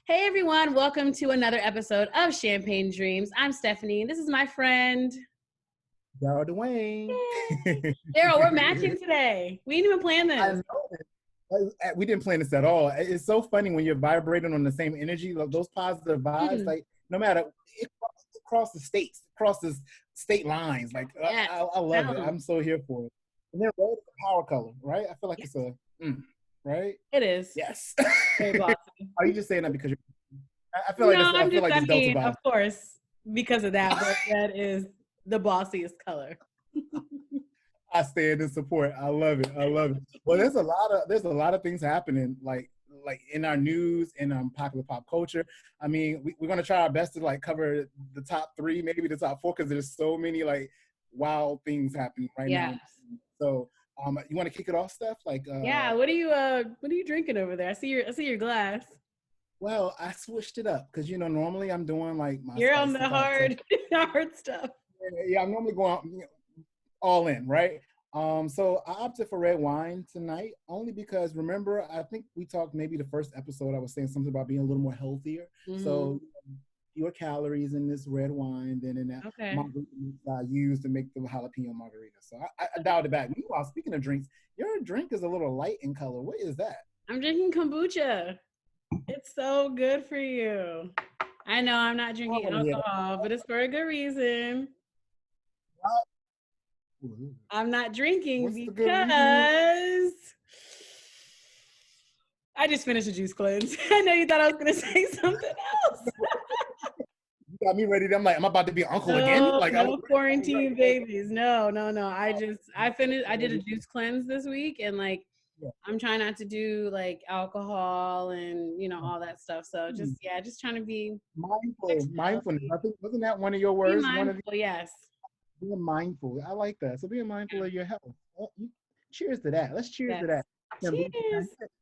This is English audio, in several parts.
Hey everyone, welcome to another episode of Champagne Dreams. I'm Stephanie, and this is my friend Darryl, Dwayne. Darryl. We're matching today. We didn't even plan I this. know it. We didn't plan this at all. It's so funny when you're vibrating on the same energy, like those positive vibes. Like no matter it crosses states, it crosses state lines. Like Yes. I love it. I'm so here for it. And then red is a power color, right? I feel like it's a right. It is. Yes. Very bossy. Are you just saying that because you're? I feel No, like I feel like it's Delta vibe. of course, because of that, but that is the bossiest color. I stand in support. I love it. Well, there's a lot of things happening, like in our news and popular pop culture. I mean, we're gonna try our best to like cover the top 3, maybe the top 4, because there's so many like wild things happening right now. So, you want to kick it off, Steph? Like, yeah. What are you drinking over there? I see your glass. Well, I switched it up because normally I'm doing like my. You're on the hard stuff. Yeah, I'm normally going all in, right? So I opted for red wine tonight only because remember, I think we talked maybe the first episode, I was saying something about being a little more healthier. Mm-hmm. So fewer calories in this red wine than in that margarita I used to make the jalapeno margarita. So I dialed it back. Meanwhile, speaking of drinks, your drink is a little light in color. What is that? I'm drinking kombucha. It's so good for you. I know I'm not drinking alcohol, but it's for a good reason. I'm not drinking because I just finished a juice cleanse. I know you thought I was going to say something else. You got me ready. I'm like, I'm about to be uncle again. Like, no quarantine babies. No. I did a juice cleanse this week, and like, I'm trying not to do like alcohol and all that stuff. So just trying to be mindfulness. I think wasn't that one of your words? Yes. Being mindful. I like that. So being mindful of your health. Cheers to that. Let's cheers to that. Cheers.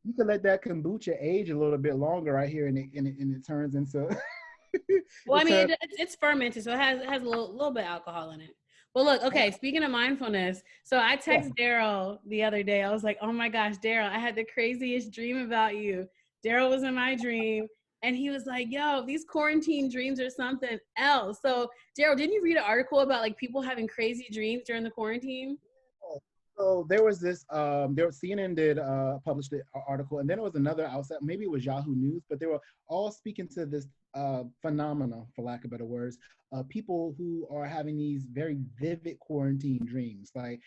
You can let that kombucha age a little bit longer right here, and it turns into. Well, I mean, it's fermented, so it has a little bit of alcohol in it. Well, look, okay, speaking of mindfulness, so I texted Darryl the other day. I was like, oh my gosh, Darryl, I had the craziest dream about you. Darryl was in my dream, and he was like, yo, these quarantine dreams are something else. So, Darryl, didn't you read an article about like people having crazy dreams during the quarantine? So there was this, CNN did publish an article, and then it was another outlet, maybe it was Yahoo News, but they were all speaking to this phenomena, for lack of better words, people who are having these very vivid quarantine dreams. Like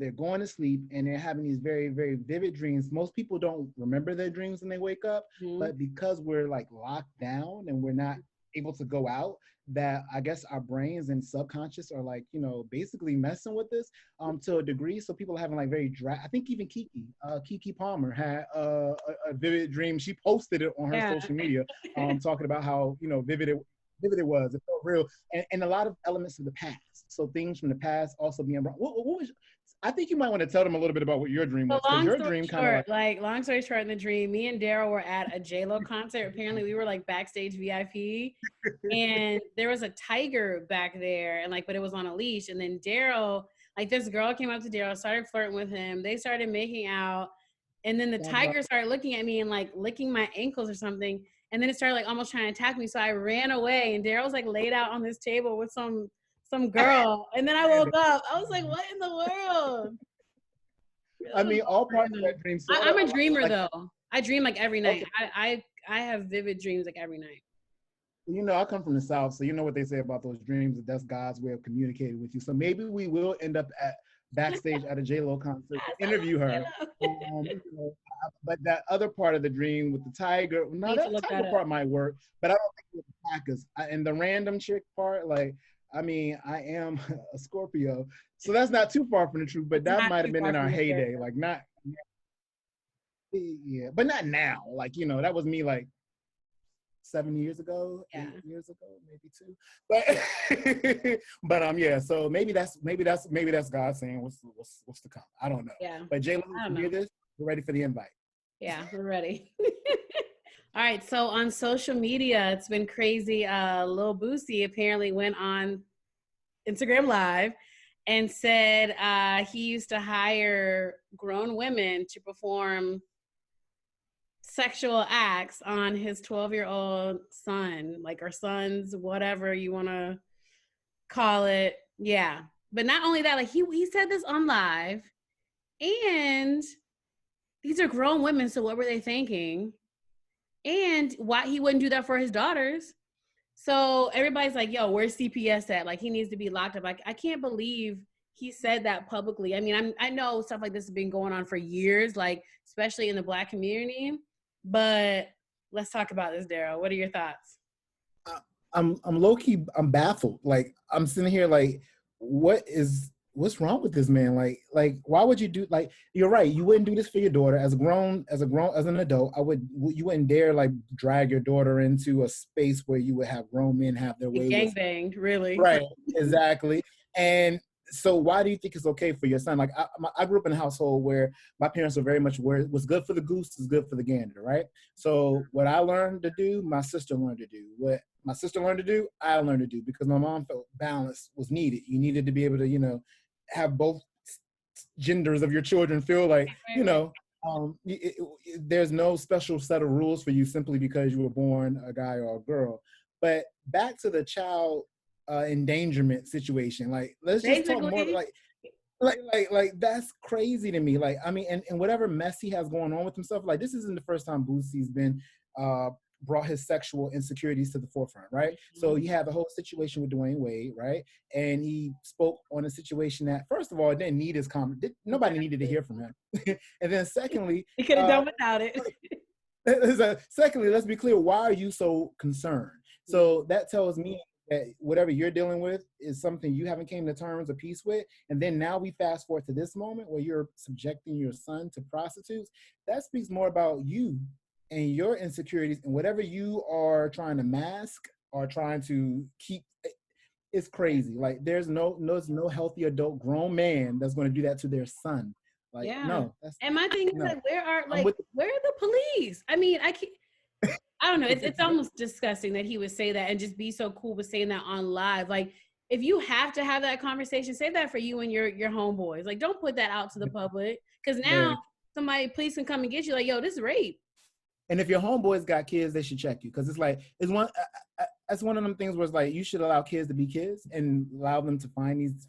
they're going to sleep and they're having these very, very vivid dreams. Most people don't remember their dreams when they wake up, but because we're like locked down and we're not able to go out, that I guess our brains and subconscious are like, basically messing with this to a degree. So people are having like very I think even Keke Palmer had a vivid dream. She posted it on her social media talking about how, vivid it was. It felt real. And a lot of elements of the past. So things from the past also being brought. What was, I think you might want to tell them a little bit about what your dream was. Your dream kind of long story short, in the dream, me and Darryl were at a J-Lo concert. Apparently we were like backstage VIP, and there was a tiger back there, and like, but it was on a leash. And then Darryl, like this girl came up to Darryl, started flirting with him. They started making out, and then the tiger started looking at me and like licking my ankles or something. And then it started like almost trying to attack me. So I ran away, and Darryl's like laid out on this table with some girl. And then I woke up. I was like, what in the world? I mean, all parts of that dream. I'm a dreamer though. I dream like every night. Okay. I have vivid dreams like every night. I come from the South, so you know what they say about those dreams, that's God's way of communicating with you. So maybe we will end up backstage at a J-Lo concert to interview her. But that other part of the dream with the tiger, that tiger part might work, but I don't think with the Packers. And the random chick part, like, I mean, I am a Scorpio, so that's not too far from the truth, but that might have been in our heyday, like but not now. Like, that was me like 7 years ago, 8 years ago, maybe 2. But yeah. So maybe that's God saying what's to come. I don't know. Yeah. But J-Lo, you hear this? We're ready for the invite. Yeah, we're ready. All right. So on social media, it's been crazy. Lil Boosie apparently went on Instagram Live and said he used to hire grown women to perform sexual acts on his 12-year-old son, like, or sons, whatever you want to call it. Yeah. But not only that, like he said this on live, and these are grown women, so what were they thinking? And why he wouldn't do that for his daughters. So everybody's like, yo, where's CPS at? Like, he needs to be locked up. Like, I can't believe he said that publicly. I mean, I know stuff like this has been going on for years, like, especially in the Black community. But let's talk about this, Darryl. What are your thoughts? I'm low-key, I'm baffled. Like, I'm sitting here like, what's wrong with this man? Like why would you do, like, you're right, you wouldn't do this for your daughter as an adult. You wouldn't dare like drag your daughter into a space where you would have grown men have their way gang banged, really. Right, exactly. And so why do you think it's okay for your son? Like, I grew up in a household where my parents were very much where what's good for the goose is good for the gander, right? So what I learned to do, my sister learned to do. What my sister learned to do, I learned to do, because my mom felt balance was needed. You needed to be able to, have both genders of your children feel like, there's no special set of rules for you simply because you were born a guy or a girl. But back to the child endangerment situation. Like, let's just talk more like that's crazy to me. Like, I mean, and whatever mess he has going on with himself, like, this isn't the first time Boosie's been brought his sexual insecurities to the forefront, right? Mm-hmm. So you have the whole situation with Dwayne Wade, right? And he spoke on a situation that, first of all, didn't need his comment. Nobody needed to hear from him. And then secondly, he could have done without it. Secondly, let's be clear, why are you so concerned? So that tells me that whatever you're dealing with is something you haven't came to terms or peace with. And then now we fast forward to this moment where you're subjecting your son to prostitutes. That speaks more about you and your insecurities, and whatever you are trying to mask or trying to keep. It's crazy. Like, there's no healthy adult grown man that's going to do that to their son. Like, no. And my thing is, like, where are the police? I mean, I don't know. It's almost disgusting that he would say that and just be so cool with saying that on live. Like, if you have to have that conversation, save that for you and your homeboys. Like, don't put that out to the public, because now police can come and get you. Like, yo, this is rape. And if your homeboys got kids, they should check you, because it's like, that's one of them things where it's like, you should allow kids to be kids and allow them to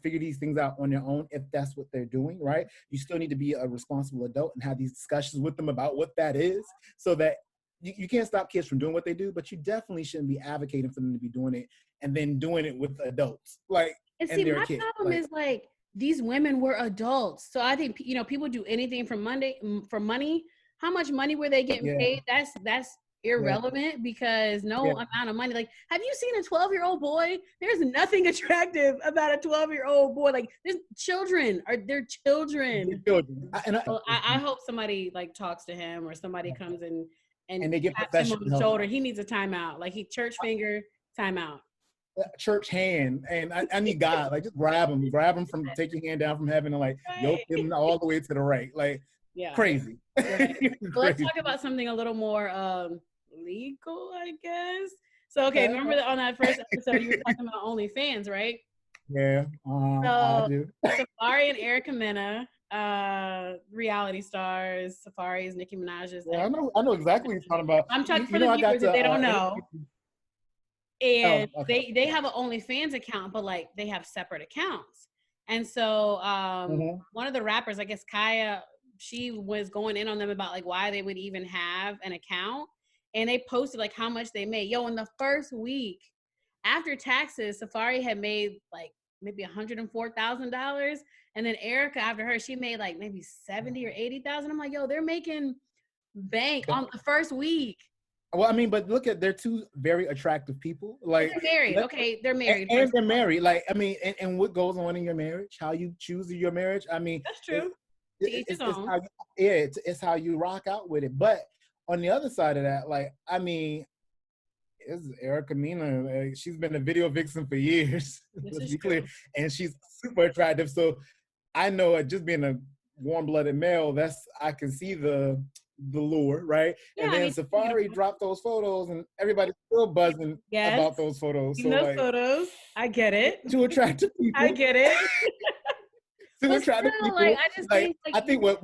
figure these things out on their own if that's what they're doing, right? You still need to be a responsible adult and have these discussions with them about what that is, so that you can't stop kids from doing what they do, but you definitely shouldn't be advocating for them to be doing it and then doing it with adults. Like, and see, my problem is, like, these women were adults. So I think, people do anything for money. How much money were they getting paid? That's irrelevant, because no amount of money. Like, have you seen a 12-year-old boy? There's nothing attractive about a 12-year-old boy. Like, they're children. I hope somebody like talks to him, or somebody comes and they get taps him on the shoulder. He needs a timeout. Like, he church finger, timeout. Church hand, and I need God. Like, just grab him from, take your hand down from heaven and like yoke him all the way to the right. Like, crazy. Right. Well, let's talk about something a little more legal, I guess. So, okay, remember that on that first episode you were talking about OnlyFans, right? Yeah. I do. Safari and Erica Mena, reality stars. Safari is Nicki Minaj's. Yeah, I know exactly what you're talking about. I'm talking for the viewers if they don't know. And they have an OnlyFans account, but like, they have separate accounts. And so one of the rappers, I guess Kaya, she was going in on them about like why they would even have an account. And they posted like how much they made. Yo, in the first week after taxes, Safari had made like maybe $104,000. And then Erica, after her, she made like maybe 70 or 80,000. I'm like, yo, they're making bank on the first week. Well, I mean, but look they're two very attractive people. Like, they're married. Okay, they're married. And they're married. Like, I mean, and what goes on in your marriage, how you choose your marriage. I mean, that's true. It's how you rock out with it. But on the other side of that, like, I mean, it's Erica Mena. She's been a video vixen for years. Let's be clear, and she's super attractive. So I know, just being a warm-blooded male, I can see the lure, right? Yeah, and then Safari dropped those photos, and everybody's still buzzing about those photos. So, those photos, I get it. Two attractive people. I get it. Two attractive people. Like, I just think, I think what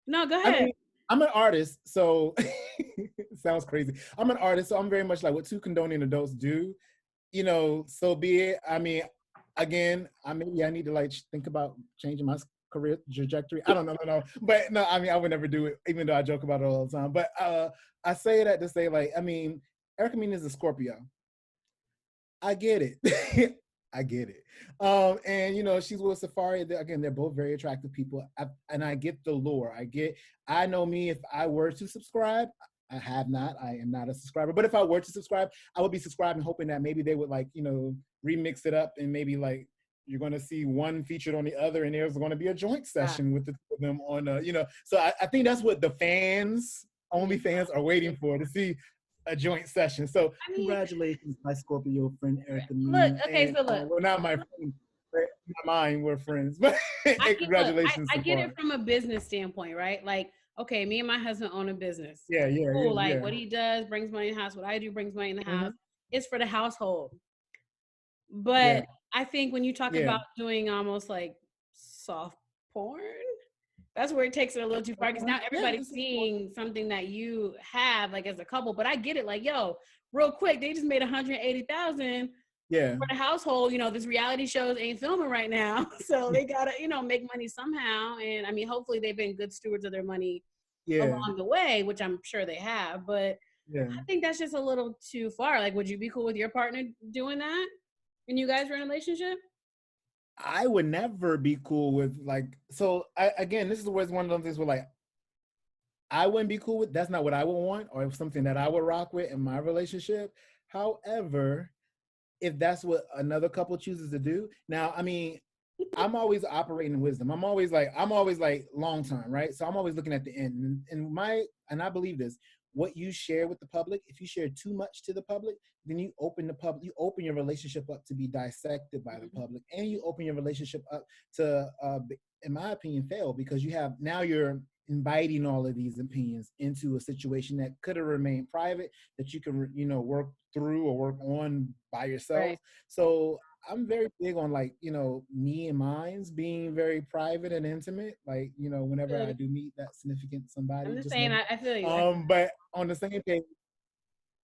no, go ahead. I'm an artist, so it sounds crazy. I'm an artist, so I'm very much like what two condoning adults do. So be it. I mean, again, maybe I need to like think about changing my career trajectory. I don't know, no. But no, I mean, I would never do it, even though I joke about it all the time. But I say that to say, like, I mean, Erica Mena is a Scorpio. I get it. I get it. And she's with Safari. Again, they're both very attractive people. And I get the lure. I know me, if I were to subscribe, I have not. I am not a subscriber. But if I were to subscribe, I would be subscribing, hoping that maybe they would remix it up, and maybe like you're going to see one featured on the other, and there's going to be a joint session with the two of them on. So I think that's what the fans, OnlyFans, are waiting for, to see a joint session. So congratulations, my Scorpio friend Erica. Look, okay, so look. Well, not my friend, not mine. We're friends, but congratulations. I get it from a business standpoint, right? Like, okay, me and my husband own a business. Yeah. Cool. Like what he does brings money in the house. What I do brings money in the house. It's for the household. But I think when you talk about doing almost like soft porn, that's where it takes it a little too far, because now everybody's seeing something that you have like as a couple. But I get it, like, yo, real quick, they just made $180,000 for the household. This reality shows ain't filming right now, so they gotta make money somehow. And I mean, hopefully they've been good stewards of their money along the way, which I'm sure they have. But I think that's just a little too far. Like, would you be cool with your partner doing that and you guys were in a relationship? I would never be cool with again, this is one of those things where like I wouldn't be cool with. That's not what I would want, or something that I would rock with in my relationship. However, if that's what another couple chooses to do, now, I mean, I'm always operating in wisdom. I'm always like long term, right? So I'm always looking at the end. And I believe this. What you share with the public, if you share too much to the public, then you open your relationship up to be dissected by the public, and you open your relationship up to, in my opinion, fail, because you're inviting all of these opinions into a situation that could have remained private, that you can work through or work on by yourself. Right. So I'm very big on me and mine's being very private and intimate. Whenever I do meet that significant somebody. I'm just saying, I feel you. But on the same page,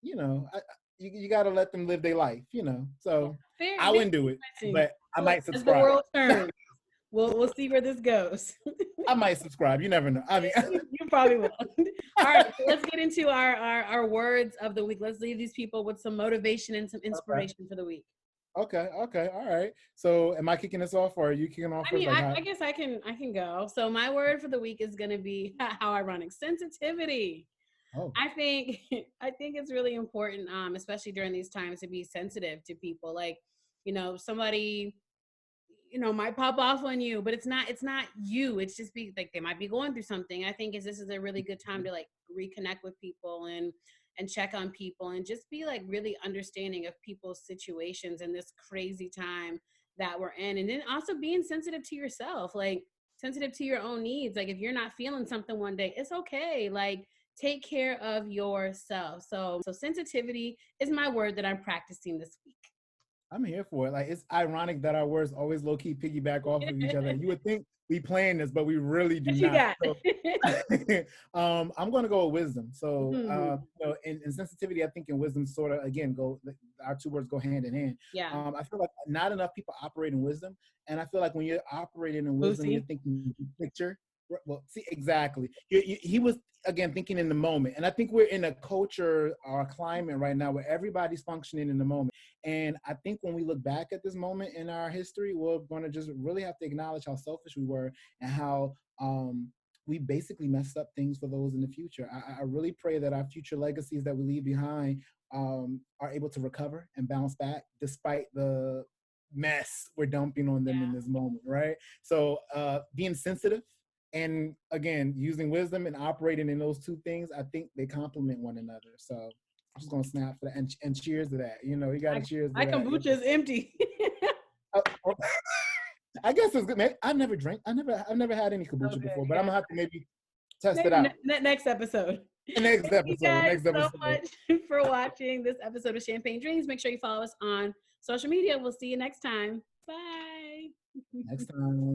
you got to let them live their life. So fair, I wouldn't do it, but I might subscribe. As the world turns, we'll see where this goes. I might subscribe. You never know. I mean, you probably will. All right, so let's get into our words of the week. Let's leave these people with some motivation and some inspiration for the week. Okay, all right. So am I kicking this off, or are you kicking off? I mean, I guess I can go. So my word for the week is going to be, how ironic, sensitivity. Oh. I think it's really important, especially during these times, to be sensitive to people. Like, somebody, might pop off on you, but it's not you. It's just they might be going through something. I think this is a really good time to reconnect with people and check on people, and just be really understanding of people's situations in this crazy time that we're in. And then also being sensitive to yourself, sensitive to your own needs. If you're not feeling something one day, it's okay. Take care of yourself. So sensitivity is my word that I'm practicing this week. I'm here for it. It's ironic that our words always low-key piggyback off of each other. You would think we plan this, but we really do not. So, I'm going to go with wisdom. So, in sensitivity, I think in wisdom sort of, again, our two words go hand in hand. Yeah. I feel like not enough people operate in wisdom. And I feel like when you're operating in wisdom, you're thinking picture. Well, see, exactly. He was, again, thinking in the moment. And I think we're in a culture or a climate right now where everybody's functioning in the moment. And I think when we look back at this moment in our history, we're going to just really have to acknowledge how selfish we were, and how we basically messed up things for those in the future. I really pray that our future legacies that we leave behind are able to recover and bounce back despite the mess we're dumping on them in this moment, right? So being sensitive, and again, using wisdom and operating in those two things, I think they complement one another. So I'm just gonna snap for that, and cheers to that. You got to cheers to that. My kombucha is empty. I guess it's good, man. I've never had any kombucha before, but I'm gonna have to maybe test it out. Next episode. Next episode. Thank you guys so much for watching this episode of Champagne Dreams. Make sure you follow us on social media. We'll see you next time. Bye. Next time.